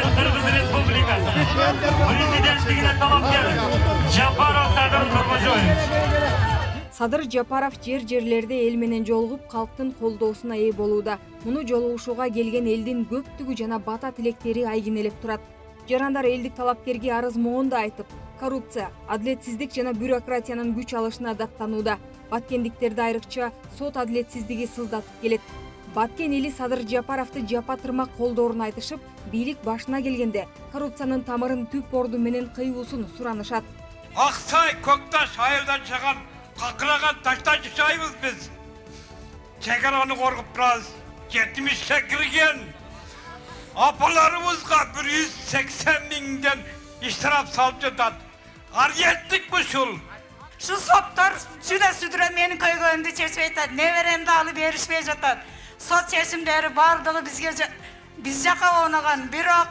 Kırgız Respublikası Prezidentliğine talapkar Japarov Sadır Nurkожоевич. Садыр Жапаров жер-жерлерде эл менен жолугуп, калктын колдоосуна ээ болууда. Муну жолугушууга келген элдин көптүгү жана бата тилектери айгинелеп турат. Жарандар элдик талапкерге арыз моонду айтып, коррупция, адилетсиздик жана бюрократиянын күч алышына даттанууда. Баткендиктерди айрыкча сот адилетсиздиги сыздатып келет. Баткен эли Садыр Жапаровду жапа тырмак колдоорун айтышып, бийлик башына келгенде коррупциянын тамырын түп орду менен кыюусун суранышат. Аксай, Көкташ айылдан чыган какыраган таштан жашайбыз биз. Чегараны коргуп турабыз. 70'e кирген апаларыбызга 180 миңден иштирап салып жатат. Арьеттик бушул. Şu sottар süre менин көйгөйүмдү чечпей атат. Неберемди алып беришпей жатат. Сот чечимдери бардыгы биз жака оонаган, бирок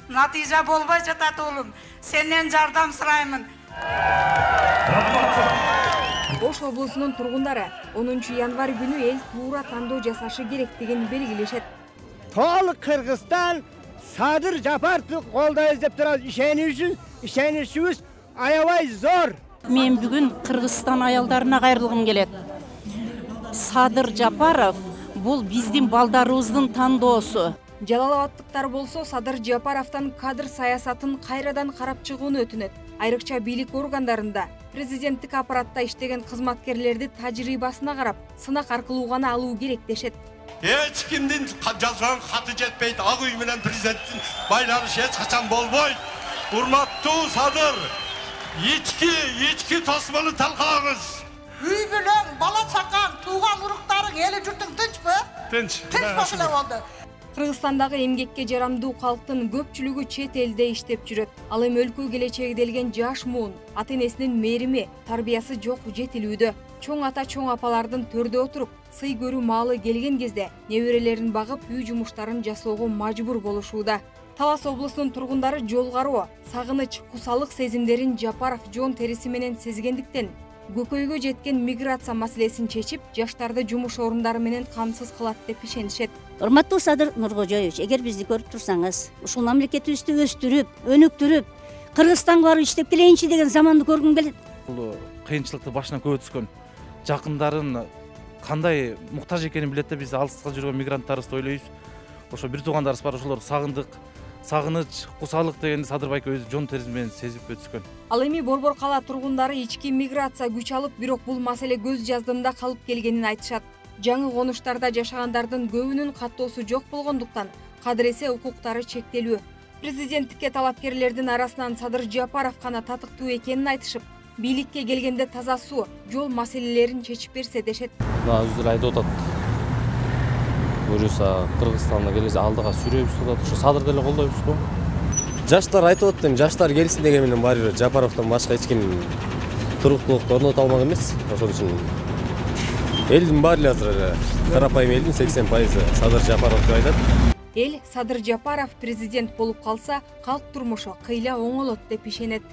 натыйжа болбой жатат улум. Сенден жардам сураймын. Ош облусунун тургундары 10 январь күнү эл туура тандоо жасашы керектигин белгилешет. Толук Кыргызстан Садыр Жапаровду колдойбуз деп турат. Ишеничибиз аябай зор. Мен бүгүн Кыргызстан аялдарына кайрылгым келет. Садыр Жапаров бул биздин балдарыбыздын тандоосу. Жалалабадтыктар болсо Садыр Жапаровдон кадр саясатын кайрадан карап чыгууну өтүнөт. Айрыкча бийлик органдарында, президенттик аппаратта иштеген кызматкерлерди тажрыйбасына карап, сынак аркылуу гана алуу керек дешет. Эч кимдин жазган хаты жетпейт. Ак үй менен президенттин байланышы эч качан болбойт. Урматтуу Садыр, ички тосмону талкаңыз. Үй билен бала чакан, тууган уруктарың, эли журтуң тынчпы? Тынч. Тынч эле болду. Кыргызстандагы эмгекке жарамдуу калктын көпчүлүгү чет элде иштеп жүрөт. Ал эми өлкө келечеги делген жаш муун, ата-энесинин мээрими, тарбиясы жок жетилүүдө. Чоң ата, чоң апалардын төрдө отуруп, сый көрүү маалы келген кезде неберелерин багып, үй жумуштарын жасоого мажбур болушууда. Талас облусунун тургундары жолгароо, сагыныч, кусалык сезимдерин Жапаров жон териси менен сезгендиктен көкөйгө жеткен миграция маселесин чечип, жаштарды жумуш орундары менен камсыз кылат деп ишенишет. Урматтуу Садыр Нуркожоевич, эгер бизди көрүп турсаңыз, ушул мамлекетибизди өстүрүп, өнүктүрүп, Кыргызстанга барып иштеп келейинчи деген заманды көргүм келет. Бул кыйынчылыкты башынан көбө түскөн жакындарын кандай муктаж экенин билет да, биз алыска жүргөн мигранттарыбызды ойлойбуз. Ошо бир туугандарыбыз бар, ошолор сагыныч, кусалык дегенди Садыр байке өзү жон териси менен сезип өткөн. Ал эми Борбор кала тургундары ички миграция күч алып, бирок бул маселе көз жаздымда калып келгенин айтышат. Жаңы конуштарда жашагандардын көбүнүн каттоосу жок болгондуктан кадыресе укуктары чектелүү. Президенттикке талапкерлердин арасынан Садыр Жапаров гана татыктуу экенин айтышып, бийликке келгенде таза суу, жол маселелерин чечип берсе дешет. Өздөрү айтып атат. Буюрса Кыргызстанга келсе алдыга сүрөбүз деп атат. Ошо Садырды эле колдойбуз го. Жаштар айтып атты, жаштар келсин деген менен баары Жапаровдон башка эч ким туруктуулукту орното алмак эмес. Ошол үчүн элдин баары азыр карапайым элдин 80% Садыр Жапаров деп айтат. Эл Садыр Жапаров президент болуп калса, калк турмушу кыйла оңолот деп ишенет.